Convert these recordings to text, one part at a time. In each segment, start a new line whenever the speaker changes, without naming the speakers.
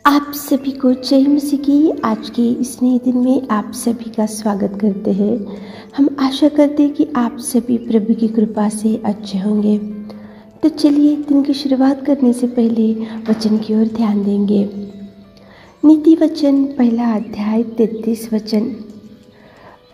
आप सभी को जय मसीह की। आज के इस नए दिन में आप सभी का स्वागत करते हैं। हम आशा करते हैं कि आप सभी प्रभु की कृपा से अच्छे होंगे। तो चलिए दिन की शुरुआत करने से पहले वचन की ओर ध्यान देंगे। नीति वचन पहला अध्याय 33 वचन।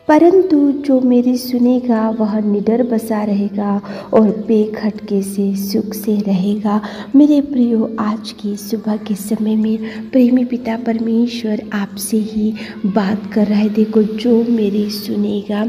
परंतु जो मेरी सुनेगा वह निडर बसा रहेगा और बेखटके से सुख से रहेगा। मेरे प्रियो, आज की सुबह के समय में प्रेमी पिता परमेश्वर आपसे ही बात कर रहा है। देखो, जो मेरी सुनेगा,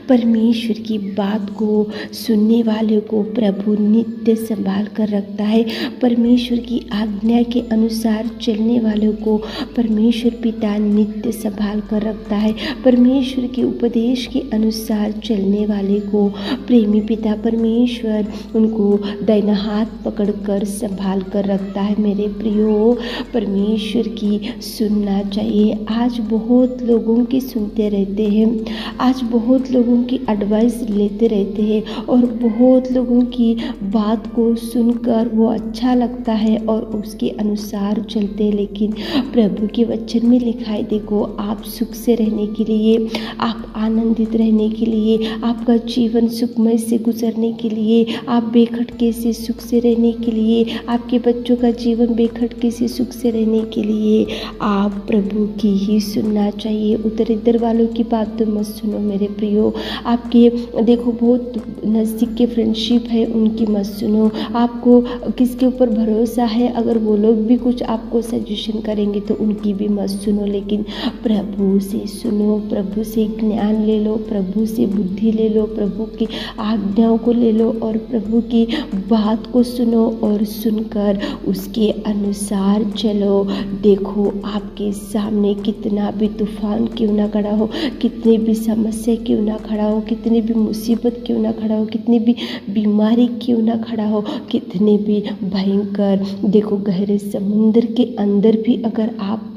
परमेश्वर की बात को सुनने वाले को प्रभु नित्य संभाल कर रखता है। परमेश्वर की आज्ञा के अनुसार चलने वालों को परमेश्वर पिता नित्य संभाल कर रखता है। परमेश्वर के उपदेश के अनुसार चलने वाले को प्रेमी पिता परमेश्वर उनको दाहिना हाथ पकड़कर संभाल कर रखता है। मेरे प्रियो, परमेश्वर की सुनना चाहिए। आज बहुत लोगों की सुनते रहते हैं, आज बहुत लोगों की एडवाइस लेते रहते हैं और बहुत लोगों की बात को सुनकर वो अच्छा लगता है और उसके अनुसार चलते हैं। लेकिन प्रभु के वचन में लिखा है, देखो, आप सुख से रहने के लिए, आप आनंदित रहने के लिए, आपका जीवन सुखमय से गुजरने के लिए, आप बेखटके से सुख से रहने के लिए, आपके बच्चों का जीवन बेखटके से सुख से रहने के लिए आप प्रभु की ही सुनना चाहिए। उधर इधर वालों की बात तो मत सुनो मेरे प्रियो। आपके देखो बहुत नज़दीक के फ्रेंडशिप है, उनकी मत सुनो। आपको किसके ऊपर भरोसा है, अगर वो लोग भी कुछ आपको सजेशन करेंगे तो उनकी भी मत सुनो। लेकिन प्रभु से सुनो, प्रभु से ज्ञान ले लो, प्रभु से बुद्धि ले लो, प्रभु की आज्ञाओं को ले लो और प्रभु की बात को सुनो और सुनकर उसके अनुसार चलो। देखो, आपके सामने कितना भी तूफान क्यों ना खड़ा हो, कितनी भी समस्या क्यों ना खड़ा हो, कितनी भी मुसीबत क्यों ना खड़ा हो, कितनी भी बीमारी क्यों ना खड़ा हो, कितने भी भयंकर देखो गहरे समुद्र के अंदर भी अगर आप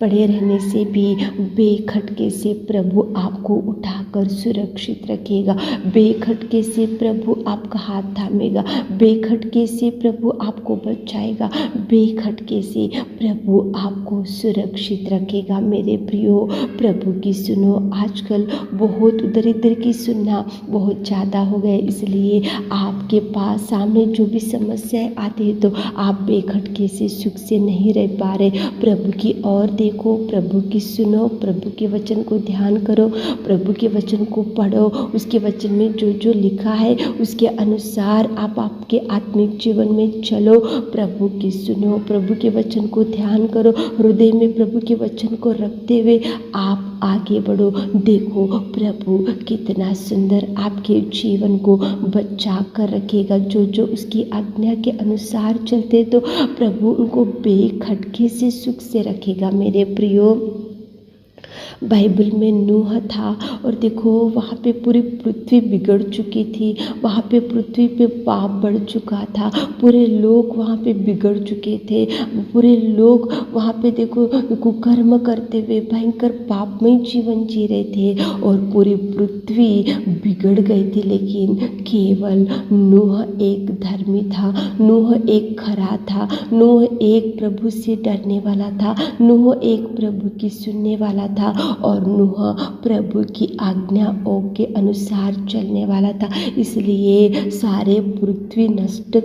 पड़े रहने से भी बेखटके से प्रभु आपको उठाकर सुरक्षित रखेगा। बेखटके से प्रभु आपका हाथ थामेगा, बेखटके से प्रभु आपको बचाएगा, बेखटके से प्रभु आपको सुरक्षित रखेगा। मेरे प्रियो, प्रभु की सुनो। आजकल बहुत उधर इधर की सुनना बहुत ज़्यादा हो गया, इसलिए आपके पास सामने जो भी समस्याएं आती है तो आप बेखटके से सुख से नहीं रह पा रहे। प्रभु की ओर देखो, प्रभु की सुनो, प्रभु के वचन को ध्यान करो, प्रभु के वचन को पढ़ो। उसके वचन में जो जो लिखा है उसके अनुसार आप आपके आत्मिक जीवन में चलो। प्रभु की सुनो, प्रभु के वचन को ध्यान करो, हृदय में प्रभु के वचन को रखते हुए आप आगे बढ़ो। देखो, प्रभु कितना सुंदर आपके जीवन को बचा कर रखेगा। जो जो उसकी आज्ञा के अनुसार चलते तो प्रभु उनको बेखटके से सुख से रखेगा। मेरे प्रियो, बाइबल में नूह था और देखो वहाँ पे पूरी पृथ्वी बिगड़ चुकी थी, वहाँ पे पृथ्वी पे पाप बढ़ चुका था, पूरे लोग वहाँ पे बिगड़ चुके थे, पूरे लोग वहाँ पे देखो कुकर्म करते हुए भयंकर पापमय जीवन जी रहे थे और पूरी पृथ्वी बिगड़ गई थी। लेकिन केवल नूह एक धर्मी था, नूह एक खरा था, नूह एक प्रभु से डरने वाला था, नूह एक प्रभु की सुनने वाला था और नूह प्रभु की आज्ञाओं के अनुसार चलने वाला था। इसलिए सारे पृथ्वी नष्ट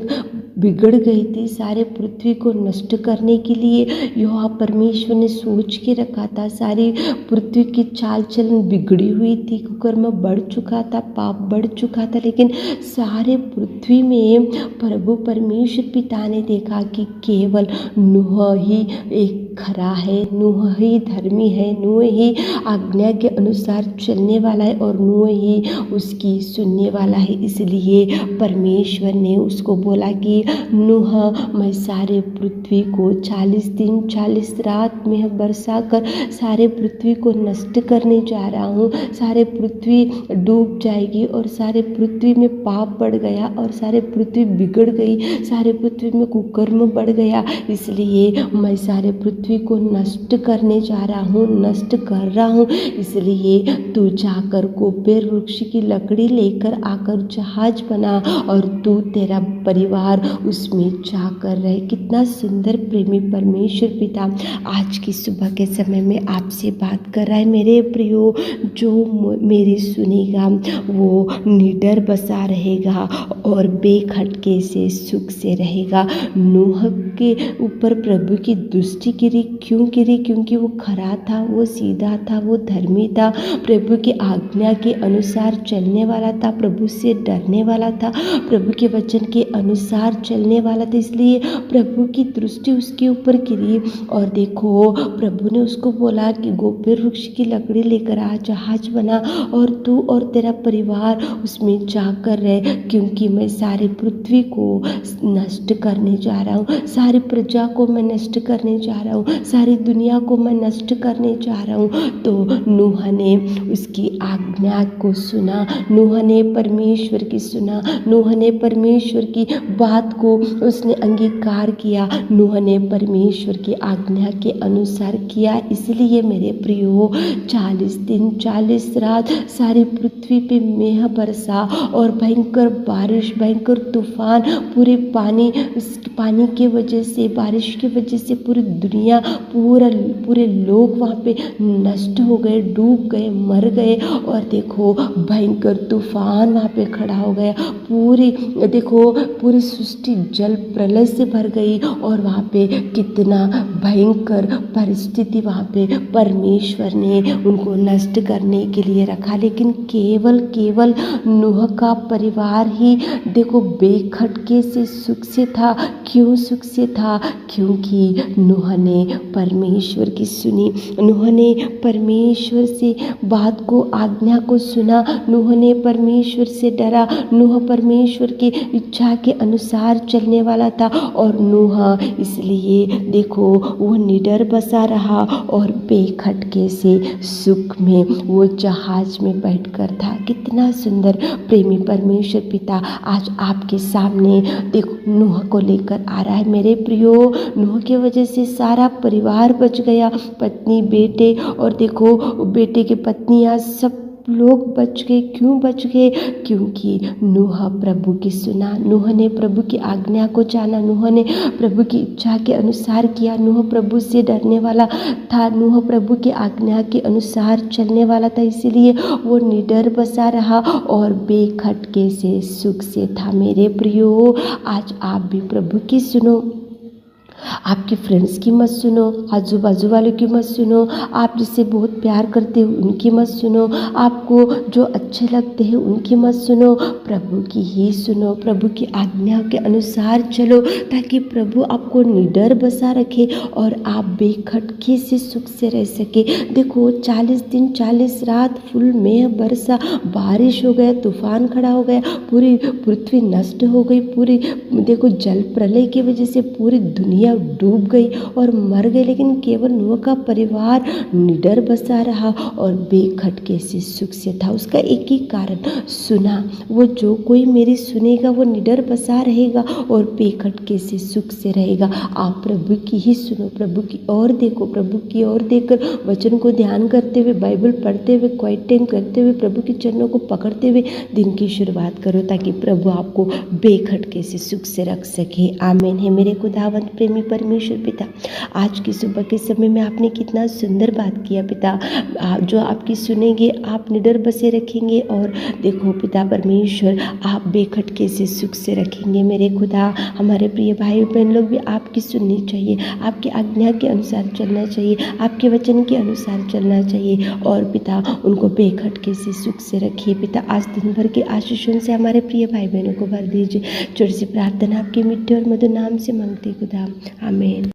बिगड़ गई थी। सारे पृथ्वी को नष्ट करने के लिए यहोवा परमेश्वर ने सोच के रखा था। सारी पृथ्वी की चाल चलन बिगड़ी हुई थी, कुकर्म बढ़ चुका था, पाप बढ़ चुका था। लेकिन सारे पृथ्वी में प्रभु परमेश्वर पिता ने देखा कि केवल नूह ही एक खरा है, नूह ही धर्मी है, नूह ही आज्ञा के अनुसार चलने वाला है और नूह ही उसकी सुनने वाला है। इसलिए परमेश्वर ने उसको बोला कि नूह, मैं सारे पृथ्वी को 40 दिन 40 रात में बरसा कर सारे पृथ्वी को नष्ट करने जा रहा हूँ। सारे पृथ्वी डूब जाएगी और सारे पृथ्वी में पाप बढ़ गया और सारे पृथ्वी बिगड़ गई, सारे पृथ्वी में कुकर्म बढ़ गया। इसलिए मैं सारे पृथ्वी को नष्ट करने जा रहा हूँ, नष्ट नष्ट कर रहा हूँ, इसलिए तू जाकर कोपेर वृक्ष की लकड़ी लेकर आकर जहाज बना और तू तेरा परिवार उसमें जाकर रहे। कितना सुंदर प्रेमी परमेश्वर पिता आज की सुबह के समय में आपसे बात कर रहा है। मेरे प्रियो, जो मेरी सुनेगा वो निडर बसा रहेगा और बेखटके से सुख से रहेगा। नूह के ऊपर प्रभु की दृष्टि गिरी, क्यों गिरी? क्योंकि वो खरा था, वो सीधा था, वो धर्मी था, प्रभु की आज्ञा के अनुसार चलने वाला था, प्रभु से डरने वाला था, प्रभु के वचन के अनुसार चलने वाला था, इसलिए प्रभु की दृष्टि उसके ऊपर गिरी। और देखो, प्रभु ने उसको बोला कि गोपेर वृक्ष की लकड़ी लेकर आ, जहाज बना और तू और तेरा परिवार उसमें जाकर रहे, क्योंकि मैं सारी पृथ्वी को नष्ट करने जा रहा हूँ, सारी प्रजा को मैं नष्ट करने जा रहा हूँ, सारी दुनिया को मैं नष्ट करने जा रहा हूँ। तो नूह ने उसकी आज्ञा को सुना, नूह ने परमेश्वर की सुना, नूह ने परमेश्वर की बात को उसने अंगीकार किया, नूह ने परमेश्वर की आज्ञा के अनुसार किया। इसलिए मेरे प्रियो, 40 दिन 40 रात सारी पृथ्वी पे मेह बरसा और भयंकर बारिश, भयंकर तूफान, पूरे पानी के वजह से, बारिश की वजह से पूरी दुनिया, पूरे लोग वहाँ पे नष्ट हो गए, डूब गए, मर गए। और देखो, भयंकर तूफान वहाँ पे खड़ा हो गया, पूरी सृष्टि जल प्रलय से भर गई और वहाँ पे कितना भयंकर परिस्थिति वहाँ पे परमेश्वर ने उनको नष्ट करने के लिए रखा। लेकिन केवल नूह का परिवार ही देखो बेखटके से सुख से था। क्यों सुख से था? क्योंकि नूह ने परमेश्वर की सुनी, नूह ने परमेश्वर से बात को, आज्ञा को सुना, नूह ने परमेश्वर से डरा, नूह परमेश्वर की इच्छा के अनुसार चलने वाला था। और नूह इसलिए देखो वो निडर बसा रहा और बेखटके से सुख में वो जहाज में बैठकर था। कितना सुंदर प्रेमी परमेश्वर पिता आज आपके सामने देखो नूह को लेकर आ रहा है। मेरे प्रियो, नूह की वजह से सारा परिवार बच गया, पत्नी, बेटे, और देखो बेटे की पत्नियां, सब लोग बच गए। क्यों बच गए? क्योंकि नूह प्रभु की सुना, नूह ने प्रभु की आज्ञा को जाना, नूह ने प्रभु की इच्छा के अनुसार किया, नूह प्रभु से डरने वाला था, नूह प्रभु की आज्ञा के अनुसार चलने वाला था, इसीलिए वो निडर बसा रहा और बेखटके से सुख से था। मेरे प्रियो, आज आप भी प्रभु की सुनो, आपके फ्रेंड्स की मत सुनो, आजू बाजू वालों की मत सुनो, आप जिससे बहुत प्यार करते हो उनकी मत सुनो, आपको जो अच्छे लगते हैं उनकी मत सुनो, प्रभु की ही सुनो, प्रभु की आज्ञा के अनुसार चलो, ताकि प्रभु आपको निडर बसा रखे और आप बेखटके से सुख से रह सके। देखो 40 दिन 40 रात फुल मेह बरसा, बारिश हो गया, तूफान खड़ा हो गया, पूरी पृथ्वी नष्ट हो गई, पूरी देखो जल प्रलय की वजह से पूरी दुनिया डूब गई और मर गई। लेकिन केवल नूह का परिवार निडर बसा रहा और बेखटके से सुख से था। उसका एक ही कारण, सुना। वो जो कोई मेरी सुनेगा वो निडर बसा रहेगा और बेखटके से सुख से रहेगा। आप प्रभु की ही सुनो, प्रभु की ओर देखो, प्रभु की ओर देखकर वचन को ध्यान करते हुए, बाइबल पढ़ते हुए, क्वाइट टाइम करते हुए, प्रभु के चरणों को पकड़ते हुए दिन की शुरुआत करो, ताकि प्रभु आपको बेखटके से सुख से रख सके। आमीन है मेरे खुदावंत प्रेमी परमेश्वर पिता। आज की सुबह के समय में आपने कितना सुंदर बात किया पिता, जो आपकी सुनेंगे आप निडर बसे रखेंगे और देखो पिता परमेश्वर आप बेखटके से सुख से रखेंगे। मेरे खुदा, हमारे प्रिय भाई बहन लोग भी आपकी सुननी चाहिए, आपकी आज्ञा के अनुसार चलना चाहिए, आपके वचन के अनुसार चलना चाहिए और पिता उनको बेखटके से सुख से रखिए। पिता आज दिन भर के आशीषों से हमारे प्रिय भाई बहनों को भर दीजिए। छोटी सी प्रार्थना आपके मिट्टी और मधुर नाम से मांगते खुदा, आमीन।